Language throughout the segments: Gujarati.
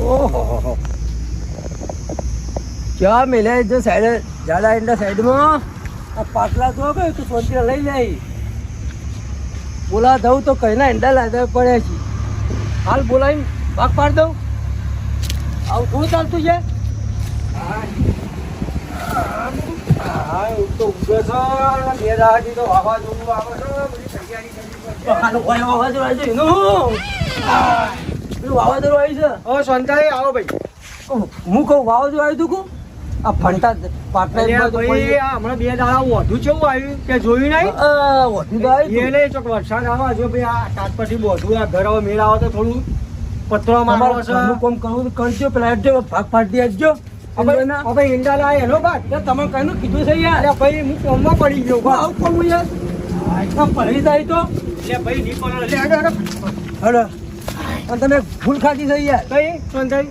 ઓહો ક્યાં મેલે જો સાઈડ જાડા એન્ડા સાઈડમાં આ પાટલા જો કે તું સોંતી લઈ લે બોલા દઉં તો કઈના એંડા લાદા પડ્યા છે હાલ બોલાવી ભાગ પાડ દઉં આવું થોડું ચાલતું છે હા તો ઉગે છે બે દાડી તો વાવાઝોડું આવે છે બધી તૈયારી કરી હાલો વાવાઝોડું આવી છે એનું પેલું વાવાઝોડું આવી છે ઓ સંતાઈ આવો ભાઈ હું કહું વાવાઝોડું આવ્યું તું કહું આ ફંટા પાટલા ભાઈ આ હમણાં બે દાડા વધુ કેવું આવ્યું કે જોયું નહીં વધુ તો આવ્યું એ નહીં ચોક વરસાદ આવે જો ભાઈ આ તાટપટી બધું આ ઘર હવે મેળ આવે તો થોડું પતરો મારવો છે કોમ કરવું કરજો પેલા હેડજો ભાગ પાડી દેજો હવે ઈંડા લાય એનો બાદ તમે કઈનું કીધું છે યાર અરે ભાઈ હું કોમમાં પડી ગયો આવું કોમ યાર પડી જાય તો એટલે ભાઈ નહીં પડે લે હડો અને તમે ફૂલ ખાધી છે યાર કઈ સંતાઈ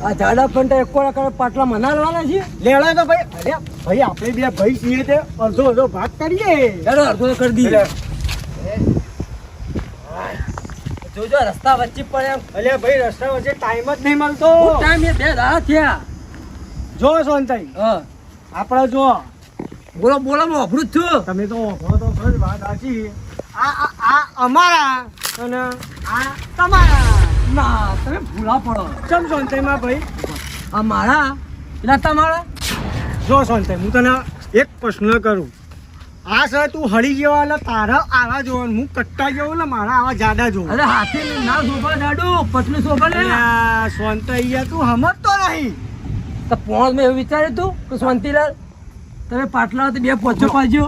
આ જાડા ફંટા એકોડા કરે પાટલા મનાલવાના છે લેવડા તો ભાઈ અરે ભાઈ આપણે બે ભાઈ છીએ તે અડધો ભાગ કરીએ હેડો અડધો કરી દઈએ જોજો રસ્તા વચ્ચે પડે અલે ભાઈ રસ્તા વચ્ચે ટાઈમ જ નહીં મળતો ટાઈમ એ બે દાડા થયા જો સોનતાઈ હા આપણે જો બોલો બોલો હું અભરું જ છું તમે તો ઓભરો તો ખરી વાત સાચી આ અમારા અને આ તમારા ના તમે ભૂલા પડો ચમ સોનતાઈમાં ભાઈ આ મારા એટલે તમારા જો સોનતાઈ હું તને એક પ્રશ્ન કરું આ સર તું હળી જેવા એટલે તારા આવા જોવાનું હું કટ્ટા જેવો ને મારા આવા જાડા જોવું અરે હાથે ના શોભા જાડું પતલું શોભા લે સોનતાઈ તું સમજતો નહીં તો પોણ મેં એવું વિચાર્યું તું કે શાંતિલાલ તમે પાટલા બે પોચો પાડજો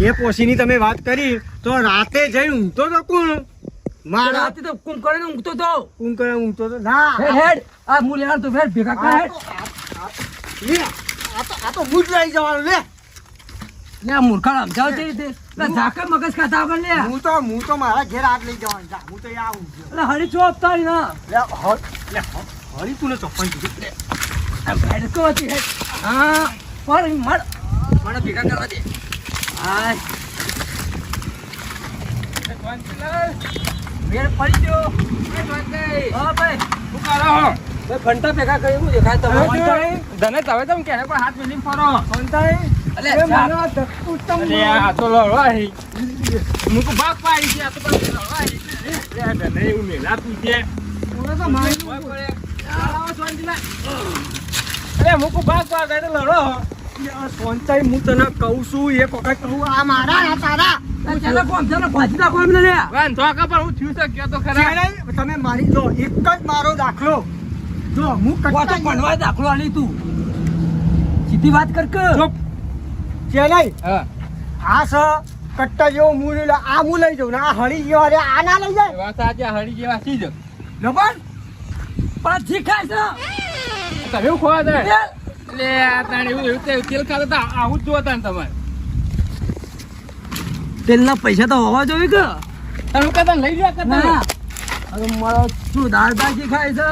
એ પોસીની તમે વાત કરી તો રાતે જઈને ઊંઘતો તો કોણ મારા રાતે તો કુંકળે ઊંઘતો તો ઊંઘતો તો ના હેડ આ મુ લેવાર તો હેડ ભેગા કર હેડ લે આ તો મૂજ લઈ જવાનું લે લે મૂર્ખા સમજાવ તે રીતે લે ઝાકા મગજ ખાતા વગર લે હું તો મારા ઘેર હાથ લઈ જવાનું જા હું તો આવું એટલે હરી ચોપ તારી ના લે હરી તું ને ચપ્પલ કીધું લે હેડ કો હતી હેડ હા પર મળ મને ભેગા કરવા દે હાય મેર પડી ગયો હા ભાઈ શું કરો ભાઈ ફંટા ભેગા કરી હું દેખાય તમે ધને તમે કેને પણ હાથ મિલી ફરો સંતાઈ અલે મારા ધક્કું અલે આ તો લડવાઈ મુકો ભાગ પાડી છે આ તો પણ લડવાઈ લે ધને એવું મેલા તું છે ઓલા તો મારી આવો સોંજીલા અરે મુકો ભાગ પાડ તો લડો સોનતાઈ હું તને કહું છું એક વખત કહું આ મારા આ તારા ચાલો કોમ ચાલો ભાજી નાખો એમને લે વાન તો કા પણ હું થયું છે કે તો ખરા તમે મારી જો એક જ મારો દાખલો જો હું વાતો ભણવા દાખલો આલી તું સીધી વાત કર કે ચૂપ ચેલાઈ હા આ સ કટ્ટા જેવો મૂળ આ હું લઈ જાઉં ને આ હળી જેવા રે આ ના લઈ જાય વાત આજે હળી જેવા ચીજ લપણ પણ શીખાય છે તમે ખોવા દે લે તાણે એવું તેલ ખાતો તો આવું જ જોતા ને તમારે તેલના પૈસા તો હોવા જોઈએ કે તમે કદા લઈ લ્યા કદા હવે મારો શું દાળ ભાજી ખાય છે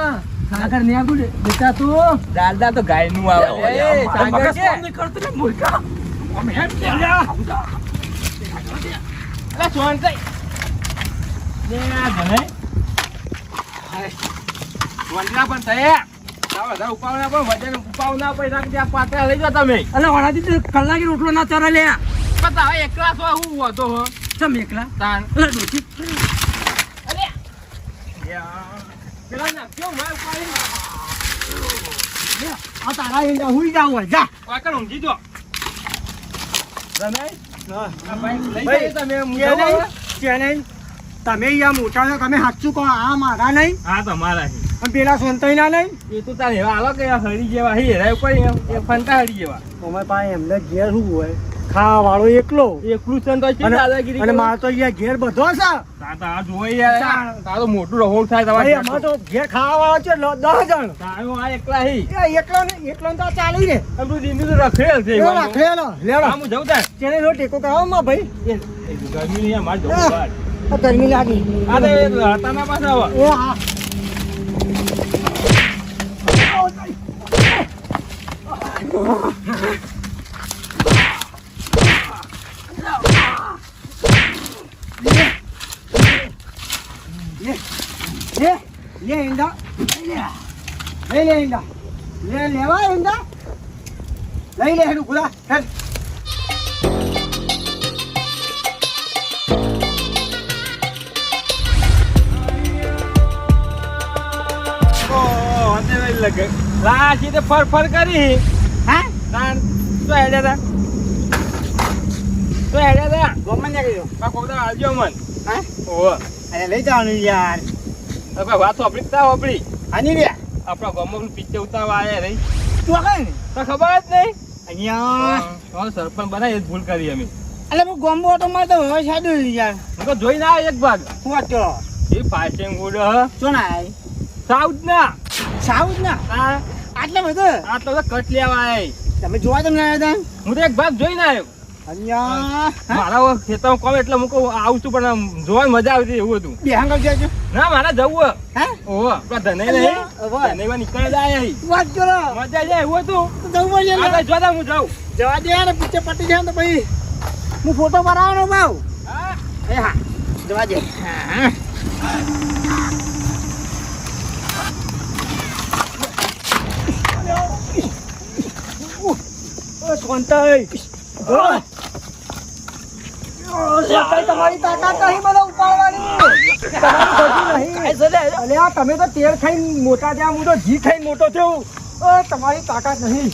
સાગર ને આગળ બેટા તું દાલદા તો ગાય નું આવે એ સાગર કે નહીં કરતો ને મૂર્ખા અમે હેડ લ્યા અરે સોન કઈ લે આ ભલે વંડલા પણ તૈયાર ઉપાવના પણ વજન ઉપાવના પૈસા ત્યાં પાત્ર લઈ જાઓ તમે અલે વણાથી કલાકી રોટલો ના ચરે લે પતા હવે એકલા છો હું હતો હો ચમ એકલા તાન અલે ડોચી અલે પેલા ના કેમ માર પાડી લે આ તારા ઈંડા હુઈ જાવ હોય જા વાકણ ઊંઘી જો રમેશ હા ભાઈ લઈ જાય તમે ચેલેન્જ તમે યા મોટા છો તમે સાચું કહો આ મારા નહીં હા તમારા છે અને પેલા સોનતાઈ ના નહીં એ તો તારે એવા આલો કે હળી જેવા હી હેરાય પડી એ ફંટા હળી જેવા અમારે પાસે એમને ઘેર શું હોય ખાવા વાળો એકલો એકલું છે તો અને મારે તો અહીંયા ઘેર બધો છે તાતા જોઈ યાર તારો મોટું રહોળ થાય ભાઈ તમારે અમારે તો ઘેર ખાવા વાળો છે 10 જણ તારો આ એકલા હી એકલો ને તો ચાલી રે આપણું દીનું તો રખેલ છે રાખેલો લેડો હું જઉં તાર ચેને નો ટેકો કરાવો માં ભાઈ ગરમી નહીં માર જવું બહાર આ ગરમી લાગી આ તો હતાના પાસે આવો એ હા લે ઈંડા લઈ લે ઈંડા લેવા ઈંડા લઈ લે હેડું ભૂલા હેડ લાશી તો ફર કરી હા તાણ શું હેડ્યા તા ગોમન ને કીધું કોકદા આવજો મન હા ઓહો અરે લઈ જવાનું યાર હવે વાત આપણી તા આપણી આની રે આપણા ગામમાં પિક્ચર ઉતારવા આયા રહી તું આગળ ને તો ખબર જ નહીં અહીંયા સરપંચ બનાવી એ જ ભૂલ કરી અમે એટલે હું ગોમ્બો તો મારે તો હવે સાડું યાર હું તો જોઈ ના એક ભાગ હું વાંચો એ ફાસ્ટિંગ ગુડ શું ના સાઉથ ના સાઉથ ના હા આટલે બધું આ તો કટ લેવા આય તમે જોવા તમને આવ્યા હું તો એક ભાગ જોઈને આવ્યો હતા અહીંયા મારા ખેતરમાં કોમ એટલે હું કહું આવું છું પણ આમ જોવાની મજા આવતી એવું હતું બેહાંગ આવજો આવજો ના મારા જવું હે ઓહો આપણા ધનઈ નહીં ધનઈમાં નીકળી જાય વાત કરો મજા જાય એવું હતું તો જવું પડશે આગળ જોતા હું જાઉં જવા દે યાર પીછે પટી જાય તો ભાઈ હું ફોટો બનાવવાનો ભાવ હા એ હા જવા દે હા તમારી તાકાત નહીં મને ઉપાડવાની અલ્યા તમે તો તેલ ખાઈને મોટા થયા હું તો ઘી ખાઈને મોટો થયો તમારી તાકાત નહીં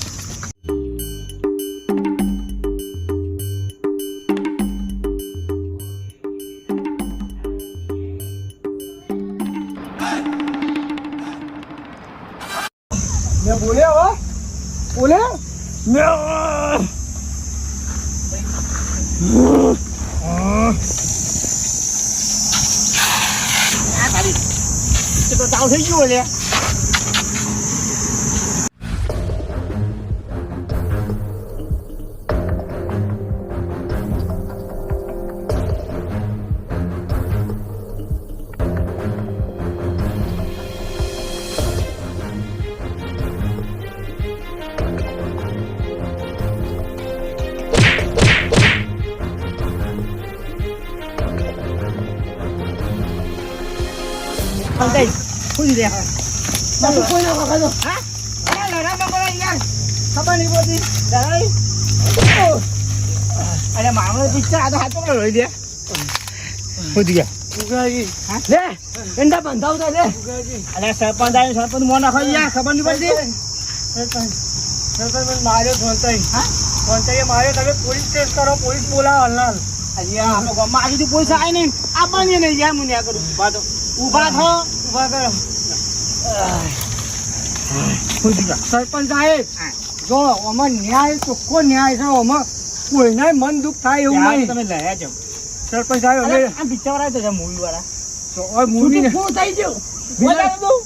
મેં બોલે હવે બોલે તો ચાલુ થઈ ગયું છે ખુલી દે બાપુ કોઈ ના વગાડો હા અરે લડા બગડા યાર ખબર નહીં બોલતી લડાઈ અરે મામલો પિક્ચર આ તો હાથ પકડો લઈ દે ખુલી ગયા ઉગાજી લે એંડા બંધાવતા લે અરે સરપંચ આવ્યો સરપંચ મોં નાખો યાર ખબર નહીં પડતી સરપંચ માર્યો ધોનતાઈ હા ધોનતાઈએ માર્યો તમે પોલીસ કેસ કરો પોલીસ બોલાવો હલનાલ અલ્યા આપણો ગામમાં આવી પોલીસ આવી નહીં આપણને નહીં યાર હું ન્યા કરું ઊભા થો ઊભા કરો સરપંચ સાહેબ જો આમાં ન્યાય ચોખ્ખો ન્યાય છે આમાં કોઈને મન દુઃખ થાય એવું નહીં તમે લયા જાવ સરપંચ સાહેબ અમે આ પિક્ચર વાળા છે મૂવી વાળા તો ઓય મૂવી ને શું થઈ ગયું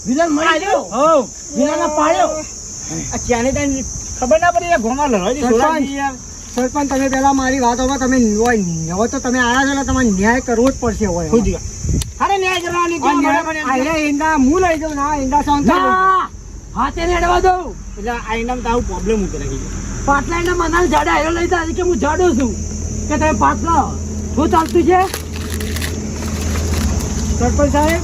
વિલન માર્યો હો વિલન પાડ્યો આ ક્યાંને તને ખબર ના પડી ગોમાં લડાઈ સરપંચ તમે પેલા મારી વાતોમાં તમે હોય તો તમે આયા છો એટલે તમારે ન્યાય કરવો જ પડશે હોય અરે ન્યાય કરવાની ઈંડા હું લઈ જાઉં ના ઈંડા શાંત હાથે નેડવા દઉં એટલે આ ઈંડા તો આવું પ્રોબ્લેમ ઉભી રાખી પાટલા ઈંડા મનાલ જાડા હેરો લઈ જા કે હું જાડો છું કે તમે પાટલા શું ચાલતું છે સરપંચ સાહેબ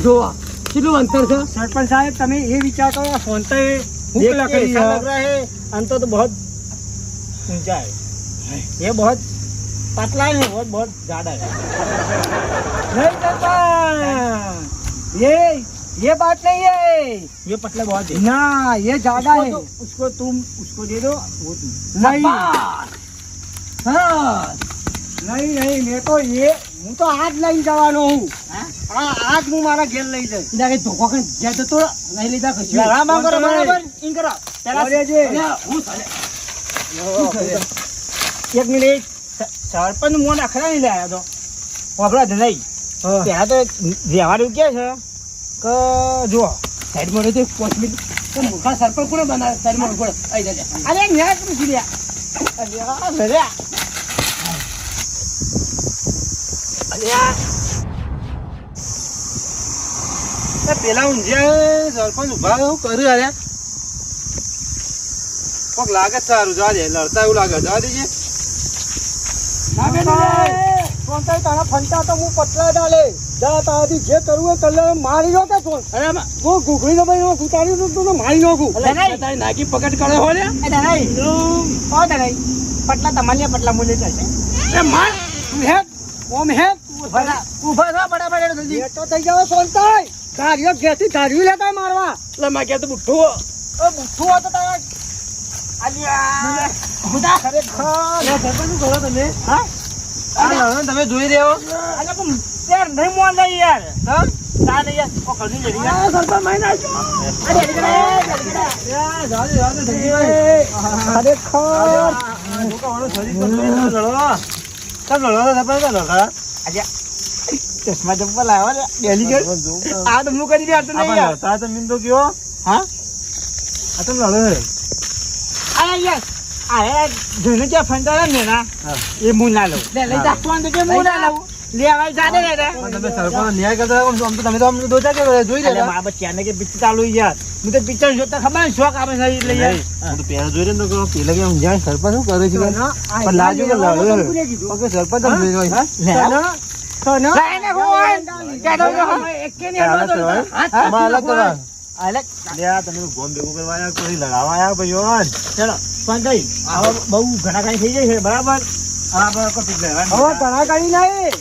જોવા કેટલું અંતર છે સરપંચ સાહેબ તમે એ વિચાર કરો ફોન તો लग रहा है अंतर तो बहुत ऊंचा है ये बहुत पतला है बहुत बहुत ज्यादा है नहीं करता ये बात नहीं है ये पतला बहुत है ना ये ज्यादा है उसको तुम उसको दे दो वो नहीं हाँ नहीं नहीं मैं तो ये હું તો આજ લઈ જવાનો હું હા આજ હું મારા ઘેર લઈ જઈશ એટલે ધોકો કઈ જાય તો નહીં લીધા કશું રામ કરો બરાબર ઇન કરો પેલા એક મિનિટ સરપંચ મોં નાખરા નહીં લાયા તો વાપરા જ નહીં ત્યાં તો વ્યવહાર કે છે કે જુઓ સાઈડમાં રહે તો 5 મિનિટ તો મૂર્ખા સરપંચ કોને બનાવે સાઈડમાં કોણ આવી જાય અરે ન્યાય કરું છું પેલા ઊંઝે સરપંચ ઉભા કર્યું અરે કોક લાગે સારું જવા દે લડતા એવું લાગે જવા દેજે તારા ફંટા તો હું પતલા ડાલે જા તારાથી જે કરવું એ કલર મારી લો કે છોડ અરે હું ઘૂઘડી નો ભાઈ ઉતારી દઉં તો મારી નાખું તારી નાખી પકડ કરે હો લે પટલા તમારે પટલા મૂલ્ય જશે એ માર તું હેત ઓમ હેત ઉભા થા બરાબર જલ્દી તો થઈ જાવ સોનતાઈ કાર્યો ઘેથી ધાર્યું લેતા મારવા એટલે માં કે તો બુઠ્ઠો ઓ બુઠ્ઠું હતો તારા અલ્યા ખુદા ખરેખર સરપંચ કરો તમે હા આ લડો તમે જોઈ રહ્યો અલે પણ યાર નહીં મોન લઈ યાર હા તા નહીં યાર ઓ કદી જડી આ સરપંચ મહિના અરે ચશ્મા ચપ્પલ લાવ્યા ને ડેલીગેટ આ તો હું કરી દે તો નહીં યાર તા તો મિન તો કયો હા આ તો લડો અરે યાર આ જોઈને કે ફંટા ને ના એ મું ના લઉં લે લઈ જા ફોન તો કે મું ના લઉં લે આવા જાડે રે તમે સરપંચ ન્યાય કરતા આમ તો તમે તો અમને દોચા કે જોઈ અરે રહ્યા મા બચ્ચાને કે પિક્ચર ચાલુ યાર હું તો પિક્ચર જોતા ખબર ને શોખ આવે છે એટલે યાર હું તો પહેલા જોઈ રહ્યો તો પેલા કે જ્યાં સરપંચ શું કરે છે પણ લાગ્યું કે લડો ઓકે સરપંચ તમે જોઈ હા તો ના લાઈને હોય કેડો એકે ને અલગ કરવા અલગ લે આ તમે ગોમ ભેગું કરવા આયા કોઈ લડાવા આયા ભાઈઓ ચલો પણ કઈ આવા બહુ ઘણા કાઈ થઈ જાય છે બરાબર હા બરાબર કોપી લેવાનું હવે ઘણા કાઈ નહીં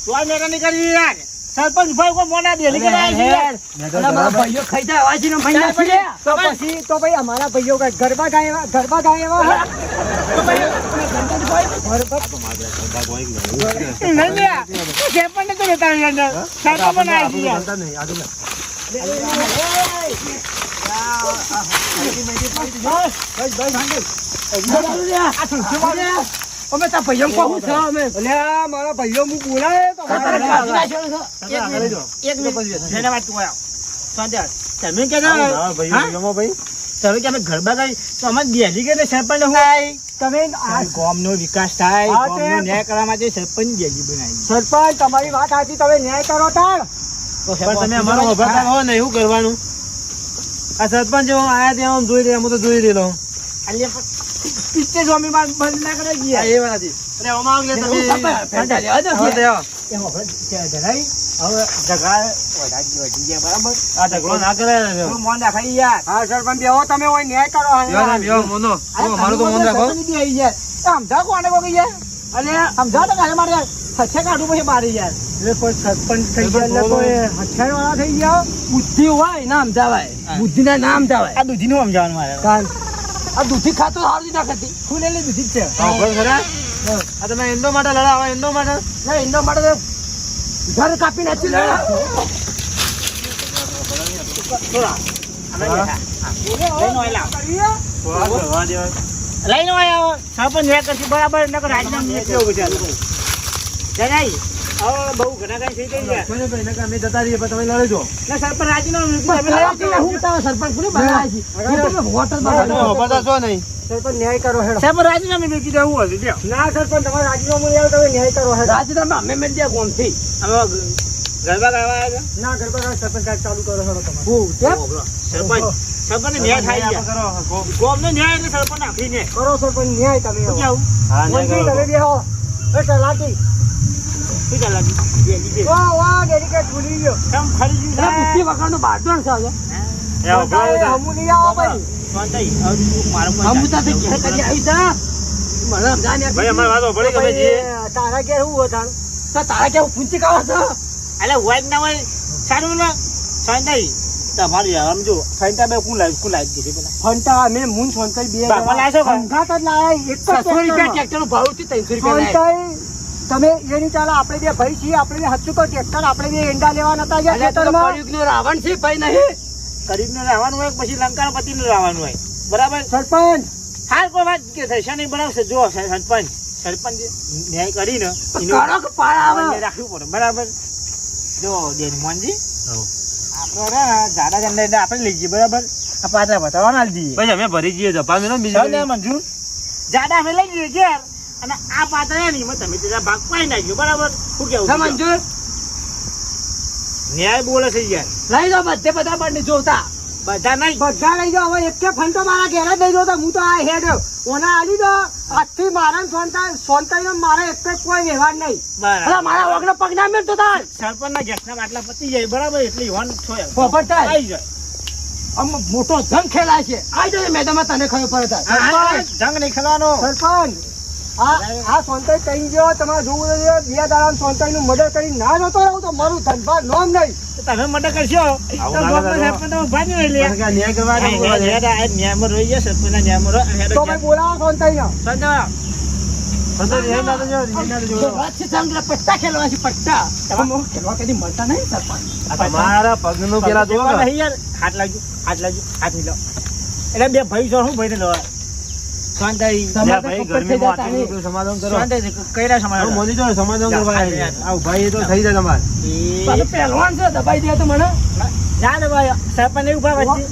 તોય મેરા ની કરી યાર સરપંચ ભાઈ કો મોના દેલી કરાય છે યાર મારા ભાઈઓ ખાઈ જાય વાજીનો મહિના છે તો ભાઈ અમારા ભાઈઓ ગરબા ગાય તો ભાઈ નહીં યાર જે પણ તો લેતા યાર સરપંચ બનાવી યાર અમે તા ભાઈઓ કહું છો અમે મારા ભાઈઓ હું બોલાય તો તમે કે તમે કે અમે ગરબા ગાઈ તો અમે દિલ્હી કે સરપંચ તમે ગામનો વિકાસ થાય ગામનો ન્યાય કરવા માટે સરપંચ દિલ્હી બનાવી સરપંચ તમારી વાત સાચી તમે ન્યાય કરો તાર પણ તમે અમારો અભાતા હો ને એવું કરવાનું આ સરપંચ જેવો આયા ત્યાં જોઈ રહ્યા હું તો જોઈ રહેલો પિક્ચર જોમી માં બંધ ના કરે ગયા એ વાત હતી અરે ઓમાં લે તમે ફંટા લેવા દો ધરાઈ હવે જગા વધી ગયા બરાબર આ ઢગલો ના કરે મોન રાખાઈ યાર હા સરપંચ બેહો તમે હોય ન્યાય કરો બેહો મોનો મારું તો મોન રાખો સમજા કોને કો યાર અને સમજા તો કાલે મારે હથે કાઢું પછી મારી યાર એટલે કોઈ સરપંચ થઈ ગયા એટલે કોઈ હથિયાર વાળા થઈ ગયા બુદ્ધિ હોય નામ જવાય બુદ્ધિ ના નામ જવાય આ દૂધી નું સમજાવવાનું મારે આ દૂધી ખાતો સારું ના ખાતી ખુલેલી દૂધી જ છે આ તમે એન્ડો માટે લડાવા એન્ડો માટે એનો માટે ઘર કાપી નાખી લે લઈને આવ્યો સરપંચ ન્યાય કરશે બરાબર નકર રાજીનામું કેવું છે જણાઈ હવે બહુ ઘણા કઈ થઈ ગઈ છે અમે જતા રહીએ પણ તમે લડજો ના સરપંચ રાજીનામું સરપંચ કોને બનાવ્યા છો નહીં સરપંચ ન્યાય કરો હેડો સરપંચ રાજીનામું મૂકી દેવું હતું લ્યો ના સરપંચ તમારે રાજીનામું લેવો તમે ન્યાય કરો હેડો રાજીનામું અમે મેં ત્યાં ગોમથી હવે ગરબા ગાવા આવ્યા ના ગરબા ગાવા સરપંચ ચાલુ કરો હેડો તમારે સરપંચ સરપંચ ન્યાય થાય ગોમ નો ન્યાય એટલે સરપંચ આપીને કરો સરપંચ ન્યાય તમે કેવું હા ન્યાય કરો તમે બેહો એ ચલાકી શું ચલાકી વાહ વાહ ડેડિકેટ ભૂલી ગયો તમ ખરી ગયું બુદ્ધિ વગરનો બાટણ છે હમુ નહીં આવો ભાઈ તારા કે શું હતા તારા કેવું પૂંચી કાવા છો એટલે હોય ના હોય સારું ને સંતાઈ તમારી સમજો ફંટા બે કોણ લાવી દીધી પેલા ફંટા અમે મૂન સંતાઈ બે બાપા લાવ્યો ફંટા તો લાવ્યા એક 700 રૂપિયા ટ્રેક્ટર ભાવ થી 300 રૂપિયા તમે એની ચાલે આપણે બે ભાઈ છીએ આપણે બે હચું કો ટ્રેક્ટર આપણે બે એંડા લેવા નતા ગયા ખેતરમાં કળિયુગનો રાવણ છે ભાઈ નહીં ગરીબનું રહેવાનું હોય પછી લંકાપતિનું રહેવાનું હોય બરાબર સરપંચ હાલ કોઈ વાત કે થશે નહીં બનાવશે જો સરપંચ ન્યાય કરીને કડક પાળ આવે રાખવું પડે બરાબર જો દેન મોનજી આપણે જાડા જંડા આપણે લઈ જઈએ બરાબર આ પાછા બતાવવા ના દઈએ પછી અમે ભરી જઈએ જપાન ને બીજું મંજૂર જાડા અમે લઈ જઈએ ઘેર અને આ પાત્રા નહીં તમે તેના ભાગ પાઈ નાખ્યો બરાબર શું કેવું મંજૂર ન્યાય બોલે છે યાર લઈ જાઓ બધે બધા બંને જોતા બધા નહીં બધા લઈ જાઓ હવે એક કે ફંટો મારા ઘેર જ લઈ જાઓ હું તો આ હેડ ઓના આલી દો આજથી મારા સોનતાઈ મારે એક કોઈ વ્યવહાર નહીં. અલા મારા વગર પગ ના મેળતો તાર સરપંચ ના ગેસના બાટલા પતી જાય બરાબર એટલે યુવાન છો ખબર થાય આવી જાય આમ મોટો જંગ ખેલાય છે. આવી જાય મેદાનમાં તને ખબર પડે તાર. જંગ નહીં ખેલવાનો સરપંચ આ સોનતાઈ કહી ગયો તમારે જોવું જોઈએ 2 દાડા સોનતાઈ નું મર્ડર કરી ના જતો રહું તો મારું ધનભાર નોમ નહીં. તમે મર્ડર કરશો તો સરપંચ ભાગ્યો એટલે ન્યાય કરવા ન્યાયમાં રહી જશે સરપંચના ન્યાયમાં તો ભાઈ બોલાવો સોનતાઈ ના તમારા પગનું પેલા જો હાથ લાગજો હાથ મિલો એટલે બે ભાઈ છો શું ભાઈ ને લો શાંતાઈ ભાઈ ગરમીમાં આટલું સમાધાન કરો. શાંતાઈ કઈરા સમાધાન મોદી તો સમાધાન કરવા આવ ભાઈ તો થઈ જાય તમારે. પહેલવાન છે દબાઈ દે તો મને ના ભાઈ સરપંચ ને ઉભા વચ્ચે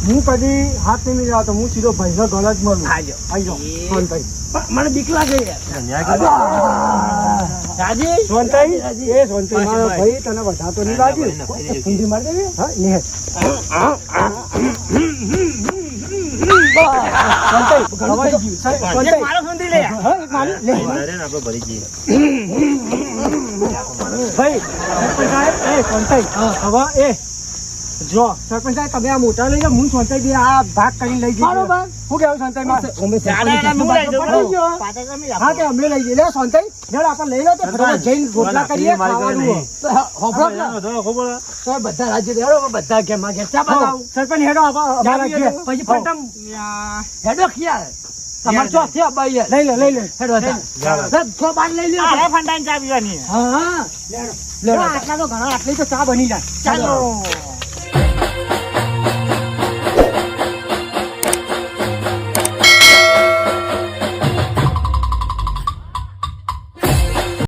હું કદી હાથ નહીં મિલાવતો. હું સીધો ભાઈ ગળા જ મળું. આજો આજો સોનતાઈ મને બીક લાગે ન્યાય કરવા રાજી સોનતાઈ એ સોનતાઈ મારો ભાઈ તને વધારતો નહીં લાગ્યું. ઊંધી મારી દેવી હા ને સોનતાઈ ઘણું થઈ ગયું. સોનતાઈ મારો સુંદરી લે હા એક મારી લે અરે ને આપણે ભરી જઈએ. ભાઈ સરપંચ સાહેબ એ સોનતાઈ હવે એ જો સરપંચ સાહેબ તમે આ મોટા લઈ જાઓ. હું સોનતાઈ બે આ ભાગ કરીને લઈ જઈએ. બરોબર હું કેવું સોનતાઈ માં હા કે અમે લઈ જઈએ. લે સોનતાઈ જડ આપણે લઈ લો તો ફટાફટ જઈને રોટલા કરીએ ખાવાનું હોય. તો બધા રાજ્ય હેડો બધા કે માં ચા બતાવું સરપંચ હેડો અમારા ઘેર પછી પટમ હેડો ખિયાલ તમાર ચો છે ભાઈ લઈ લે હેડો સર છો બાર લઈ લે અરે ફંડાઈને ચા પીવાની હા લેડો આટલા તો ઘણા આટલી તો ચા બની જાય ચાલો